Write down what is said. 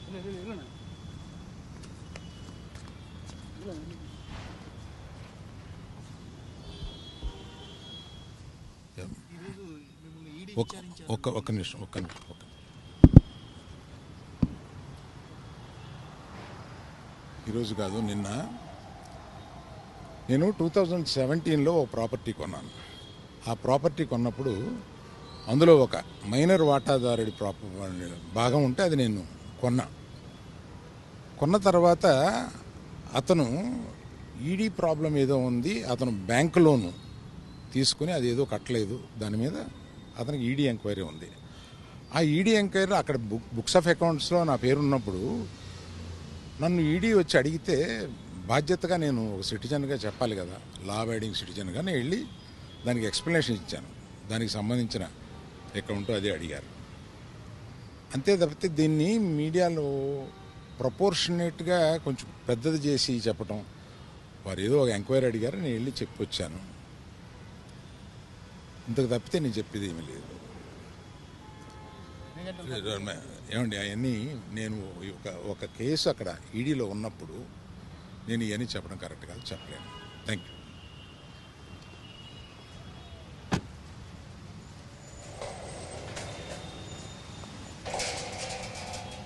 ఒక్క నిమిషం. ఈరోజు కాదు, నిన్న నేను 2017లో ఒక ప్రాపర్టీ కొన్నాను. ఆ ప్రాపర్టీ కొన్నప్పుడు అందులో ఒక మైనర్ వాటాదారుడి భాగం ఉంటే అది నేను కొన్న తర్వాత అతను ఈడీ ప్రాబ్లం ఏదో ఉంది, అతను బ్యాంకు లోను తీసుకుని అది ఏదో కట్టలేదు, దాని మీద అతనికి ఈడీ ఎంక్వైరీ ఉంది. ఆ ఈడీ ఎంక్వైరీ అక్కడ బుక్స్ ఆఫ్ అకౌంట్స్లో నా పేరు ఉన్నప్పుడు నన్ను ఈడీ వచ్చి అడిగితే బాధ్యతగా నేను ఒక సిటిజన్గా చెప్పాలి కదా, లా అబైడింగ్ సిటిజన్గా నేను వెళ్ళి దానికి ఎక్స్ప్లెనేషన్ ఇచ్చాను. దానికి సంబంధించిన అకౌంట్ అదే అడిగారు. అంతే తప్పితే దీన్ని మీడియాలో ప్రపోర్షనేట్గా కొంచెం పెద్దది చేసి చెప్పటం, వారు ఏదో ఒక ఎంక్వైరీ అడిగారు, నేను వెళ్ళి చెప్పొచ్చాను. ఇంతకు తప్పితే నేను చెప్పేది ఏమీ లేదు. ఏమండి, అవన్నీ నేను ఒక కేసు అక్కడ ఈడీలో ఉన్నప్పుడు నేను ఇవన్నీ చెప్పడం కరెక్ట్ కాదు, చెప్పలేను. Thank you.